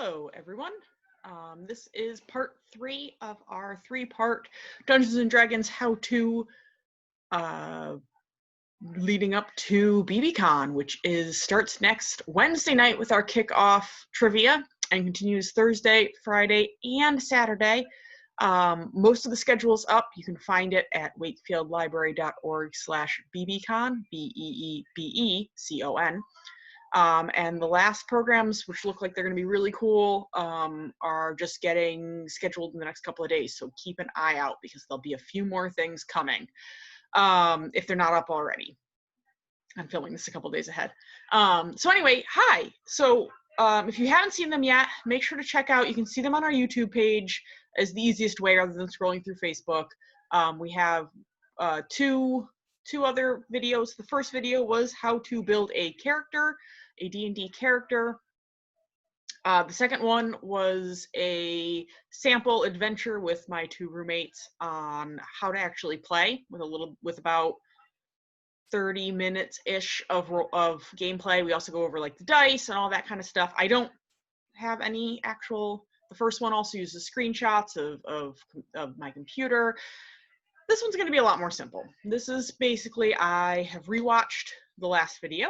Hello, everyone. This is part 3 of our 3-part Dungeons and Dragons how-to leading up to BBCon, which starts next Wednesday night with our kickoff trivia and continues Thursday, Friday, and Saturday. Most of the schedule's up. You can find it at wakefieldlibrary.org/bbcon, BEEBECON. And the last programs, which look like they're going to be really cool, are just getting scheduled in the next couple of days. So keep an eye out because there'll be a few more things coming if they're not up already. I'm filming this a couple days ahead. So anyway, hi. So if you haven't seen them yet, make sure to check out. You can see them on our YouTube page as the easiest way rather than scrolling through Facebook. We have two other videos. The first video was how to build a character, a D&D character. The second one was a sample adventure with my 2 roommates on how to actually play with about 30 minutes-ish of gameplay. We also go over like the dice and all that kind of stuff. I don't have any actual. The first one also uses screenshots of my computer. This one's going to be a lot more simple. This is basically, I have rewatched the last video,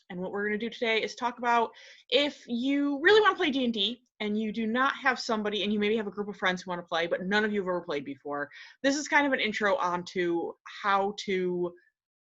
and what we're going to do today is talk about if you really want to play D&D and you do not have somebody, and you maybe have a group of friends who want to play, but none of you have ever played before. This is kind of an intro onto how to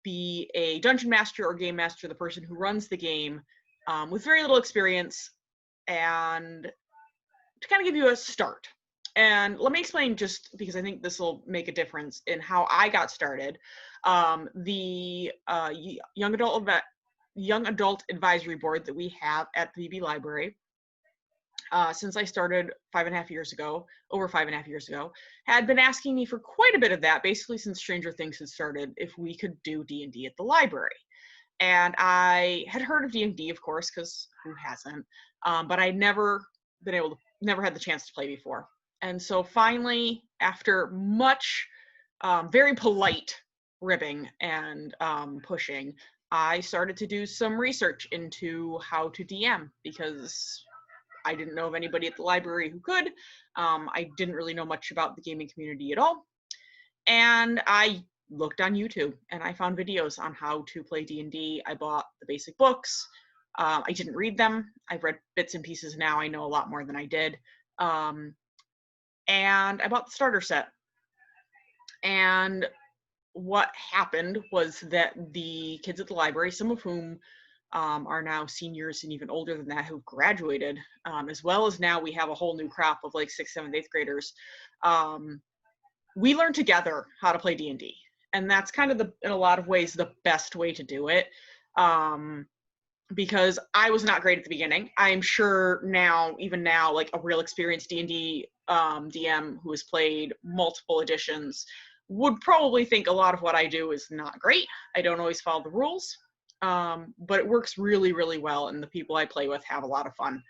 be a dungeon master or game master, the person who runs the game with very little experience, and to kind of give you a start. And let me explain, just because I think this will make a difference in how I got started. The young adult advisory board that we have at the BB Library, since I started over 5.5 years ago, had been asking me for quite a bit of that, basically since Stranger Things had started, if we could do D&D at the library. And I had heard of D&D, of course, because who hasn't? But I'd never had the chance to play before. And so finally, after much very polite ribbing and pushing, I started to do some research into how to DM, because I didn't know of anybody at the library who could. I didn't really know much about the gaming community at all. And I looked on YouTube and I found videos on how to play D&D. I bought the basic books. I didn't read them. I've read bits and pieces now. I know a lot more than I did. And I bought the starter set. And what happened was that the kids at the library, some of whom are now seniors and even older than that, who've graduated, as well as now we have a whole new crop of like 6th, 7th, 8th graders, we learned together how to play D&D. And that's kind of in a lot of ways, the best way to do it. Because I was not great at the beginning. I'm sure now, even now, like a real experienced D&D DM who has played multiple editions would probably think a lot of what I do is not great. I don't always follow the rules, but it works really, really well, and the people I play with have a lot of fun.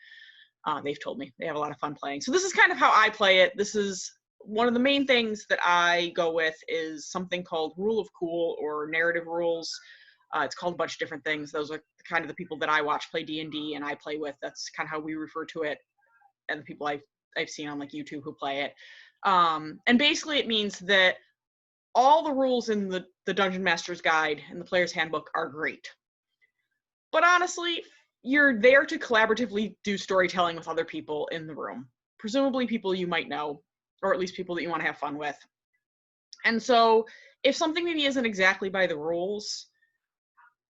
They've told me they have a lot of fun playing. So this is kind of how I play it. This is one of the main things that I go with is something called Rule of Cool or narrative rules. It's called a bunch of different things. Those are kind of the people that I watch play D&D and I play with. That's kind of how we refer to it, and the people I've seen on like YouTube who play it. And basically it means that all the rules in the Dungeon Master's Guide and the Player's Handbook are great. But honestly, you're there to collaboratively do storytelling with other people in the room. Presumably people you might know, or at least people that you want to have fun with. And so if something maybe isn't exactly by the rules,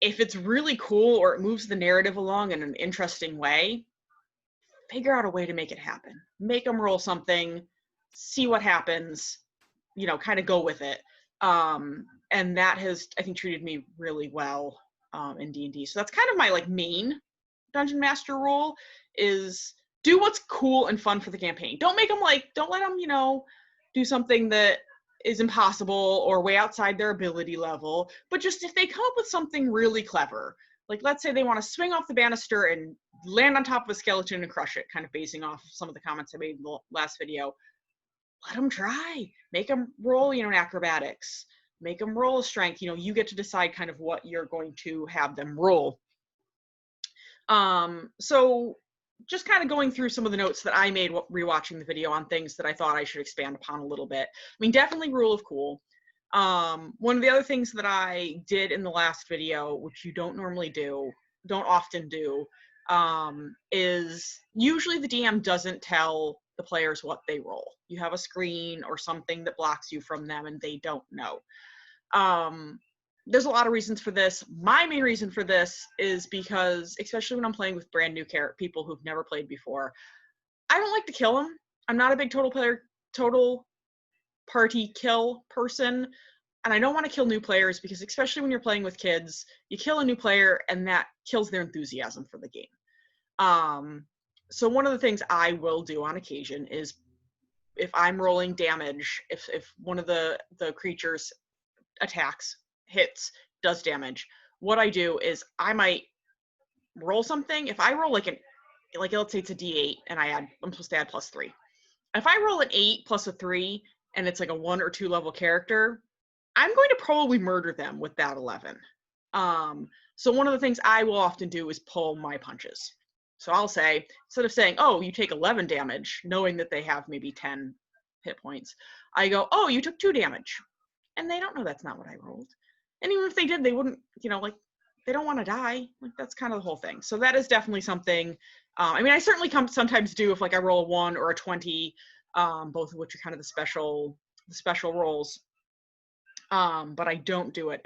if it's really cool or it moves the narrative along in an interesting way, figure out a way to make it happen. Make them roll something, see what happens, kind of go with it. And that has, I think, treated me really well in D&D. So that's kind of my like main Dungeon Master rule is do what's cool and fun for the campaign. Don't let them, do something that is impossible or way outside their ability level, but just if they come up with something really clever, like let's say they want to swing off the banister and land on top of a skeleton and crush it, kind of basing off some of the comments I made in the last video, let them try. Make them roll, an acrobatics. Make them roll a strength. You get to decide kind of what you're going to have them roll. So just kind of going through some of the notes that I made rewatching the video on things that I thought I should expand upon a little bit. I mean, definitely rule of cool. One of the other things that I did in the last video, which you don't often do, is usually the DM doesn't tell the players what they roll. You have a screen or something that blocks you from them and they don't know. There's a lot of reasons for this. My main reason for this is because, especially when I'm playing with brand new people who've never played before, I don't like to kill them. I'm not a big total party kill person, and I don't want to kill new players because, especially when you're playing with kids, you kill a new player and that kills their enthusiasm for the game. So one of the things I will do on occasion is, if I'm rolling damage, if one of the creatures attacks, hits, does damage, what I do is I might roll something. If I roll like let's say it's a D8 and I'm supposed to add +3. If I roll an 8 plus a 3 and it's like a 1 or 2 level character, I'm going to probably murder them with that 11. So one of the things I will often do is pull my punches. So I'll say, instead of saying, oh, you take 11 damage, knowing that they have maybe 10 hit points, I go, oh, you took 2 damage. And they don't know that's not what I rolled. And even if they did, they wouldn't, like, they don't want to die. Like, that's kind of the whole thing. So that is definitely something. I mean, I certainly sometimes do if like I roll a 1 or a 20, both of which are kind of the special rolls. But I don't do it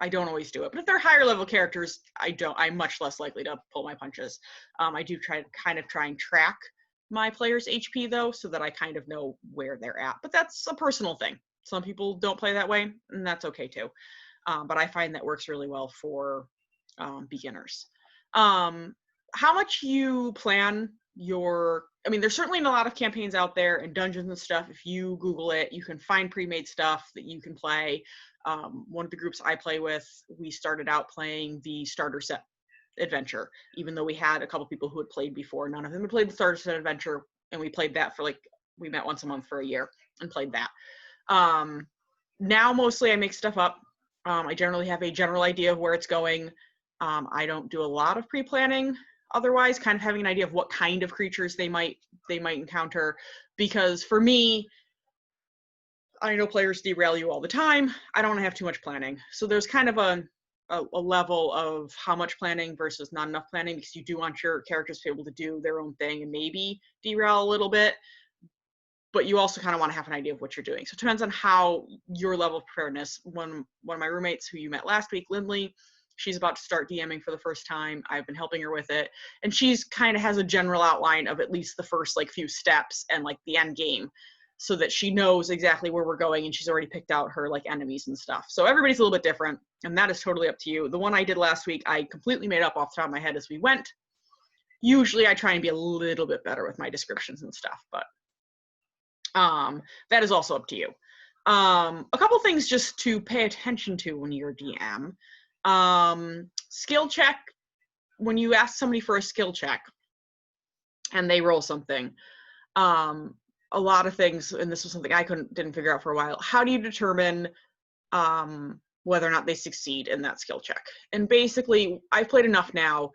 I don't always do it. But if they're higher level characters, I'm much less likely to pull my punches. I do try and track my player's HP though, so that I kind of know where they're at. But that's a personal thing. Some people don't play that way, and that's okay too. But I find that works really well for beginners. How much you plan I mean, there's certainly a lot of campaigns out there and dungeons and stuff. If you Google it, you can find pre-made stuff that you can play. One of the groups I play with, we started out playing the starter set adventure, even though we had a couple people who had played before. None of them had played the starter set adventure, and we played that for we met once a month for a year and played that. Now mostly I make stuff up. I generally have a general idea of where it's going. I don't do a lot of pre-planning otherwise, kind of having an idea of what kind of creatures they might encounter, because for me, I know players derail you all the time. I don't want to have too much planning. So there's kind of a level of how much planning versus not enough planning, because you do want your characters to be able to do their own thing and maybe derail a little bit, but you also kind of want to have an idea of what you're doing. So it depends on how your level of preparedness. One of my roommates who you met last week, Lindley, she's about to start DMing for the first time. I've been helping her with it. And she's kind of has a general outline of at least the first few steps and the end game, so that she knows exactly where we're going, and she's already picked out her enemies and stuff. So everybody's a little bit different, and that is totally up to you. The one I did last week, I completely made up off the top of my head as we went. Usually I try and be a little bit better with my descriptions and stuff, but that is also up to you. A couple things just to pay attention to when you're DM. Skill check. When you ask somebody for a skill check and they roll something, a lot of things, and this was something I didn't figure out for a while. How do you determine whether or not they succeed in that skill check? And basically, I've played enough now.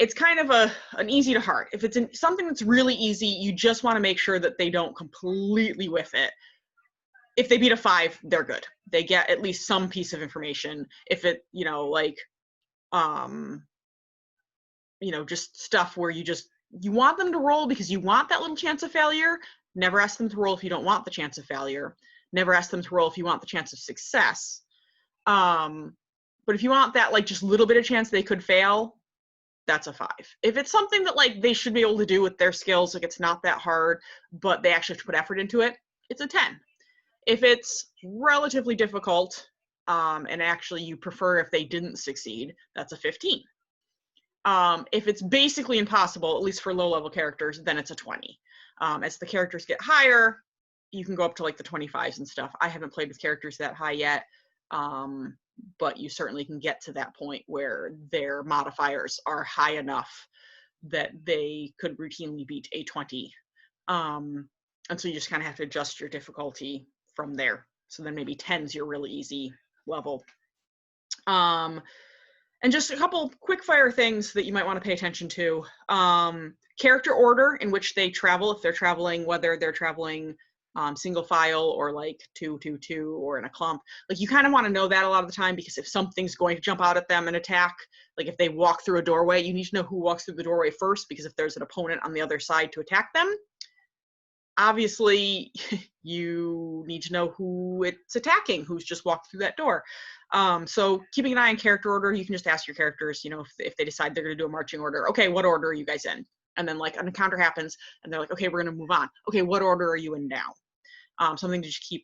It's kind of an easy to hard. If it's something that's really easy, you just want to make sure that they don't completely whiff it. If they beat a 5, they're good. They get at least some piece of information. If it, just stuff where you want them to roll because you want that little chance of failure. Never ask them to roll if you don't want the chance of failure. Never ask them to roll if you want the chance of success. But if you want that just little bit of chance they could fail, that's a 5. If it's something that they should be able to do with their skills, it's not that hard, but they actually have to put effort into it, it's a 10. If it's relatively difficult, and actually you prefer if they didn't succeed, that's a 15. If it's basically impossible, at least for low-level characters, then it's a 20. As the characters get higher, you can go up to the 25s and stuff. I haven't played with characters that high yet, but you certainly can get to that point where their modifiers are high enough that they could routinely beat a 20. And so you just kind of have to adjust your difficulty from there. So then maybe 10's your really easy level. And just a couple quick fire things that you might want to pay attention to. Character order in which they travel, if they're traveling, whether they're traveling single file or like 2-2-2 or in a clump. Like you kind of want to know that a lot of the time, because if something's going to jump out at them and attack, like if they walk through a doorway, you need to know who walks through the doorway first, because if there's an opponent on the other side to attack them, obviously you need to know who it's attacking, who's just walked through that door. So keeping an eye on character order, you can just ask your characters, you know, if they decide they're going to do a marching order, okay, what order are you guys in? And then like an encounter happens and they're like, okay, we're going to move on. Okay, what order are you in now? Something to just keep.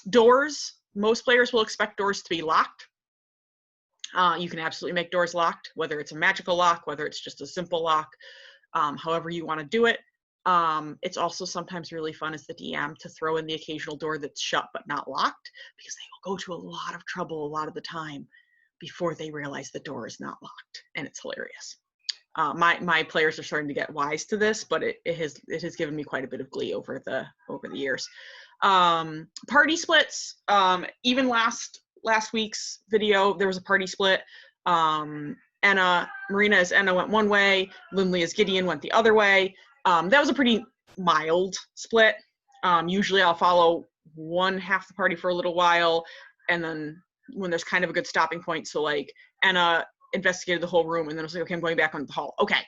Doors, most players will expect doors to be locked. You can absolutely make doors locked, whether it's a magical lock, whether it's just a simple lock, however you want to do it. It's also sometimes really fun as the DM to throw in the occasional door that's shut but not locked, because they will go to a lot of trouble a lot of the time before they realize the door is not locked, and it's hilarious. My players are starting to get wise to this, but it has given me quite a bit of glee over the years. Party splits. Even last week's video, there was a party split. Marina as Enna went one way, Lindley as Gideon went the other way. That was a pretty mild split. Usually I'll follow one half the party for a little while, and then when there's kind of a good stopping point, so like Enna investigated the whole room, and then I was like, okay, I'm going back onto the hall. Okay,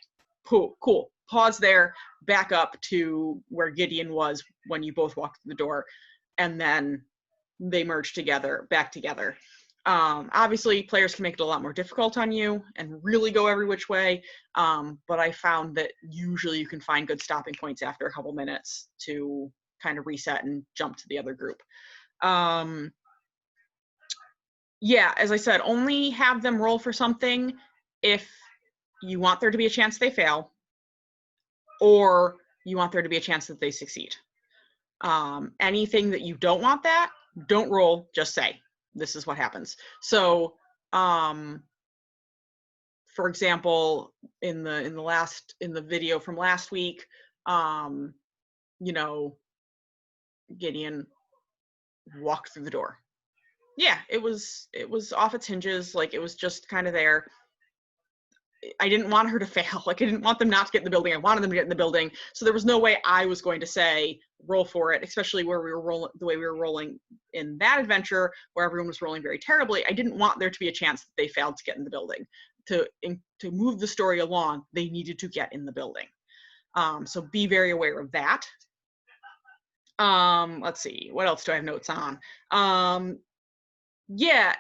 cool. Pause there, back up to where Gideon was when you both walked through the door, and then they merge together, back together. Obviously, players can make it a lot more difficult on you and really go every which way, but I found that usually you can find good stopping points after a couple minutes to kind of reset and jump to the other group. Yeah, as I said, only have them roll for something if you want there to be a chance they fail, or you want there to be a chance that they succeed. Anything that you don't want that, don't roll, just say, this is what happens. So, for example, in the video from last week, you know, Gideon walked through the door. Yeah, it was off its hinges, like it was just kind of there. I didn't want her to fail. Like I didn't want them not to get in the building. I wanted them to get in the building. So there was no way I was going to say roll for it, especially where we were rolling the way we were rolling in that adventure, where everyone was rolling very terribly. I didn't want there to be a chance that they failed to get in the building. To move the story along, they needed to get in the building. So be very aware of that. Let's see, what else do I have notes on? Yeah,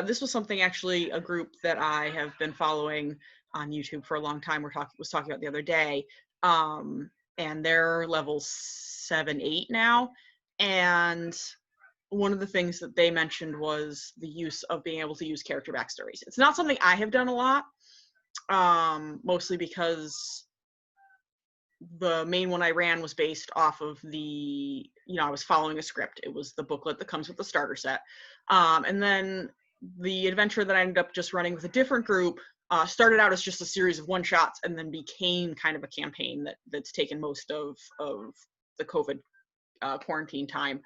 this was something, actually, a group that I have been following on YouTube for a long time was talking about the other day, and they're level 7-8 now, and one of the things that they mentioned was the use of being able to use character backstories. It's not something I have done a lot, mostly because the main one I ran was based off of I was following a script. It was the booklet that comes with the starter set. And then the adventure that I ended up just running with a different group started out as just a series of one-shots, and then became kind of a campaign that's taken most of the COVID quarantine time.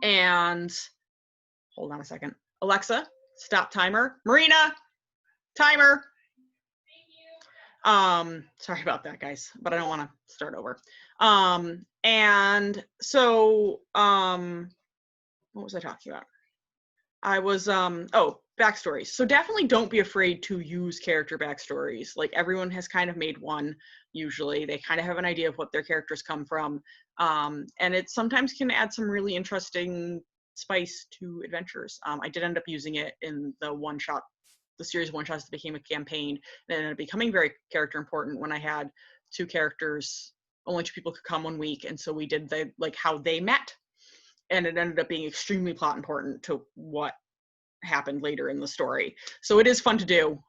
And hold on a second. Alexa, stop timer. Marina, timer. Sorry about that, guys, but I don't want to start over. And so, what was I talking about? I was, backstories. So definitely don't be afraid to use character backstories. Like everyone has kind of made one, usually. They kind of have an idea of what their characters come from. And it sometimes can add some really interesting spice to adventures. I did end up using it in the series of one-shots that became a campaign, and it ended up becoming very character important when I had two characters, only two people could come one week, and so we did how they met, and it ended up being extremely plot important to what happened later in the story. So it is fun to do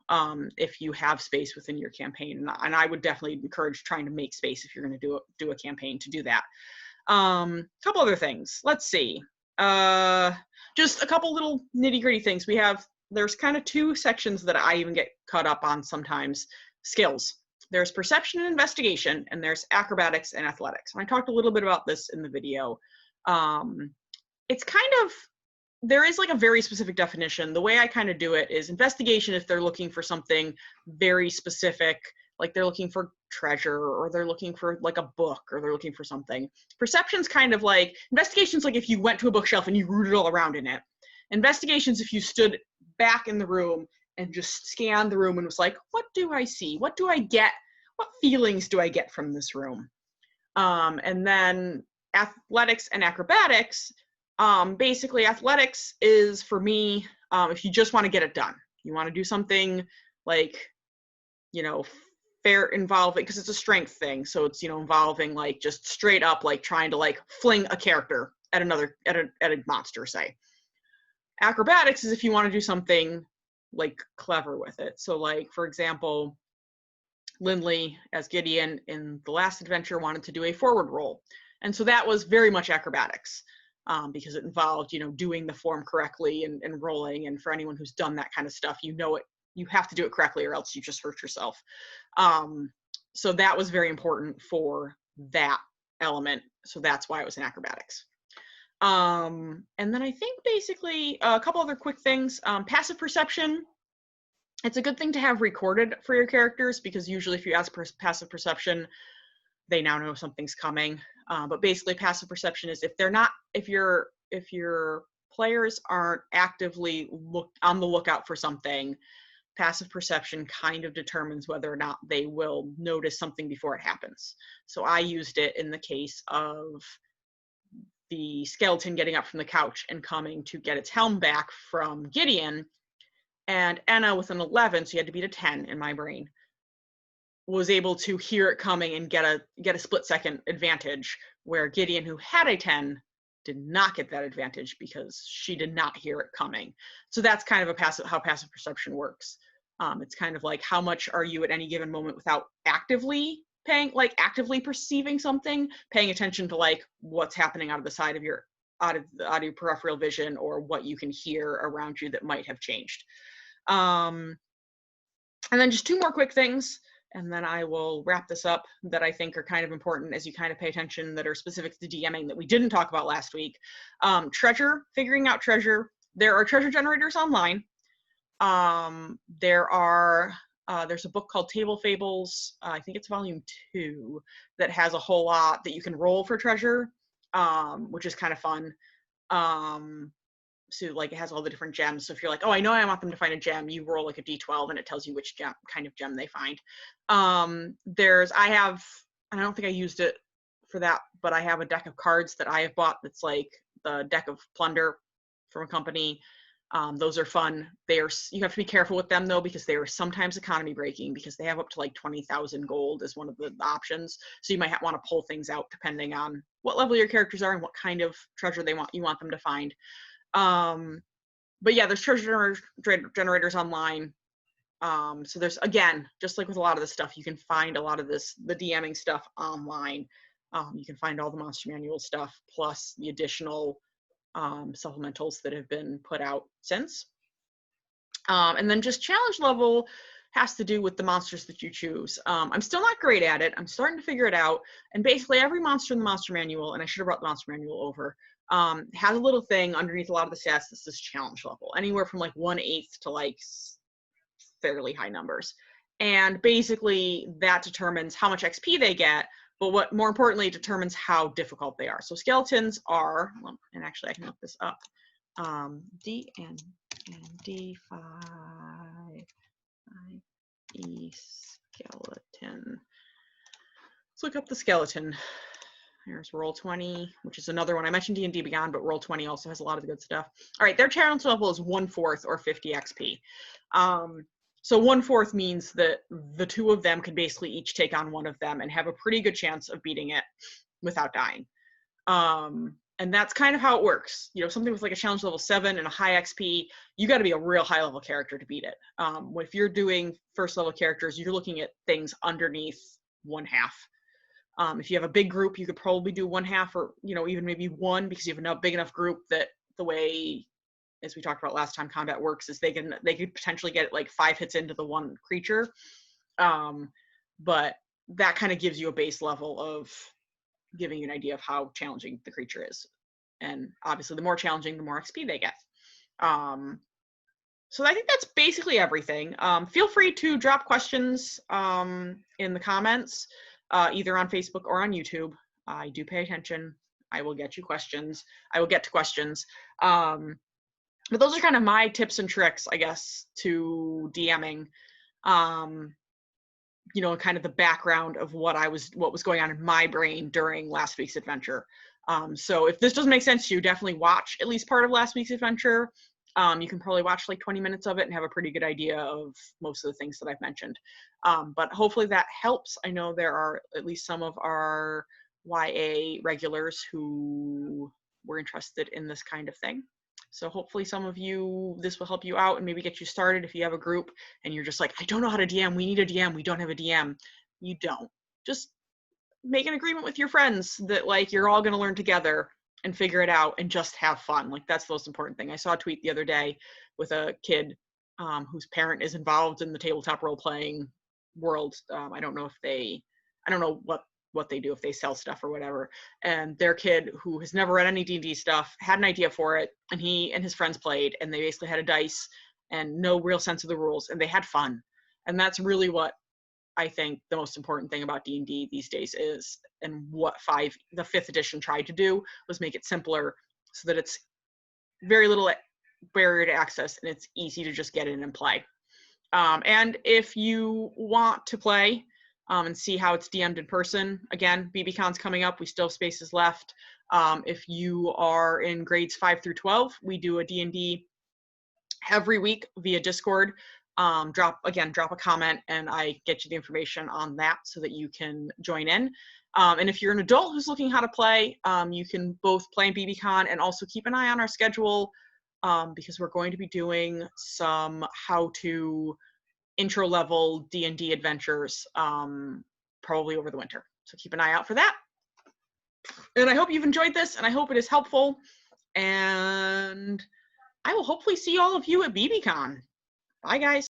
if you have space within your campaign, and I would definitely encourage trying to make space if you're going to do a campaign to do that. Couple other things. Let's see. Just a couple little nitty-gritty things. There's kind of two sections that I even get caught up on sometimes. Skills. There's perception and investigation, and there's acrobatics and athletics. And I talked a little bit about this in the video. It's kind of there is like a very specific definition. The way I kind of do it is investigation if they're looking for something very specific, like they're looking for treasure, or they're looking for like a book, or they're looking for something. Perception's kind of like, investigation's like if you went to a bookshelf and you rooted all around in it. Investigation's if you stood back in the room and just scanned the room and was like, what do I see? What do I get? What feelings do I get from this room? And then athletics and acrobatics, basically athletics is for me, if you just want to get it done, you want to do something like, you know, fair involving, because it's a strength thing. So it's, you know, involving like just straight up, like trying to like fling a character at another, at a monster, say. Acrobatics is if you want to do something like clever with it. So like, for example, Lindley as Gideon in the last adventure wanted to do a forward roll. And so that was very much acrobatics, because it involved, you know, doing the form correctly and rolling. And for anyone who's done that kind of stuff, you know it, you have to do it correctly or else you just hurt yourself. So that was very important for that element. So that's why it was in acrobatics. And then I think basically a couple other quick things. Passive perception. It's a good thing to have recorded for your characters, because usually if you ask passive perception, they now know something's coming. But basically passive perception is if they're not, if your players aren't actively on the lookout for something, passive perception kind of determines whether or not they will notice something before it happens. So I used it in the case of the skeleton getting up from the couch and coming to get its helm back from Gideon. And Enna with an 11, so you had to beat a 10 in my brain, was able to hear it coming and get a split second advantage, where Gideon, who had a 10, did not get that advantage because she did not hear it coming. So that's kind of how passive perception works. It's kind of like, how much are you at any given moment without actively perceiving something, paying attention to like what's happening out of the side of your, out of your peripheral vision, or what you can hear around you that might have changed. And then just two more quick things, and then I will wrap this up, that I think are kind of important as you kind of pay attention, that are specific to DMing that we didn't talk about last week. Treasure, figuring out treasure. There are treasure generators online. There's a book called Table Fables, I think it's volume 2, that has a whole lot that you can roll for treasure, which is kind of fun. So like it has all the different gems. So if you're like, oh, I know I want them to find a gem, you roll like a D12 and it tells you which kind of gem they find. I don't think I used it for that, but I have a deck of cards that I have bought that's like the deck of plunder from a company. Those are fun. You have to be careful with them though, because they are sometimes economy breaking, because they have up to like 20,000 gold as one of the options. So you might want to pull things out depending on what level your characters are and what kind of treasure you want them to find. But yeah, there's treasure generators online. So there's, again, just like with a lot of this stuff, you can find a lot of the DMing stuff online. You can find all the monster manual stuff, plus the additional supplementals that have been put out since. And then just challenge level has to do with the monsters that you choose. I'm still not great at it. I'm starting to figure it out. And basically every monster in the monster manual, and I should have brought the monster manual over, has a little thing underneath a lot of the stats that says challenge level, anywhere from like 1/8 to like fairly high numbers. And basically that determines how much XP they get, but what more importantly determines how difficult they are. So skeletons are, and actually I can look this up, D and D5 E skeleton. Let's look up the skeleton. Here's Roll20, which is another one. I mentioned D&D Beyond, but Roll20 also has a lot of the good stuff. All right, their challenge level is 1/4 or 50 XP. So 1/4 means that the two of them could basically each take on one of them and have a pretty good chance of beating it without dying. And that's kind of how it works. You know, something with like a challenge level 7 and a high XP, you got to be a real high level character to beat it. If you're doing first level characters, you're looking at things underneath 1/2. If you have a big group, you could probably do 1/2, or, you know, even maybe 1, because you have a big enough group that the way, as we talked about last time, combat works is they could potentially get like 5 hits into the one creature. But that kind of gives you a base level of giving you an idea of how challenging the creature is. And obviously the more challenging, the more XP they get. So I think that's basically everything. Feel free to drop questions in the comments, either on Facebook or on YouTube. I do pay attention. I will get you questions. I will get to questions. But those are kind of my tips and tricks, I guess, to DMing. You know, kind of the background of what was going on in my brain during last week's adventure. So if this doesn't make sense to you, definitely watch at least part of last week's adventure. You can probably watch like 20 minutes of it and have a pretty good idea of most of the things that I've mentioned. But hopefully that helps. I know there are at least some of our YA regulars who were interested in this kind of thing. So hopefully some of you, this will help you out and maybe get you started. If you have a group and you're just like, I don't know how to DM, we need a DM, we don't have a DM. You don't. Just make an agreement with your friends that like you're all going to learn together and figure it out and just have fun. Like that's the most important thing. I saw a tweet the other day with a kid whose parent is involved in the tabletop role playing world. I don't know what they do, if they sell stuff or whatever. And their kid, who has never read any D&D stuff, had an idea for it, and he and his friends played, and they basically had a dice and no real sense of the rules, and they had fun. And that's really what I think the most important thing about D&D these days is, and what the 5th edition tried to do was make it simpler so that it's very little barrier to access and it's easy to just get in and play. And if you want to play and see how it's DM'd in person, again, BBCon's coming up. We still have spaces left. If you are in grades 5 through 12, we do a D&D every week via Discord. Drop a comment and I get you the information on that so that you can join in. And if you're an adult who's looking how to play, you can both play in BBCon and also keep an eye on our schedule because we're going to be doing some how-to intro level D&D adventures probably over the winter. So keep an eye out for that. And I hope you've enjoyed this and I hope it is helpful. And I will hopefully see all of you at BBCon. Bye, guys.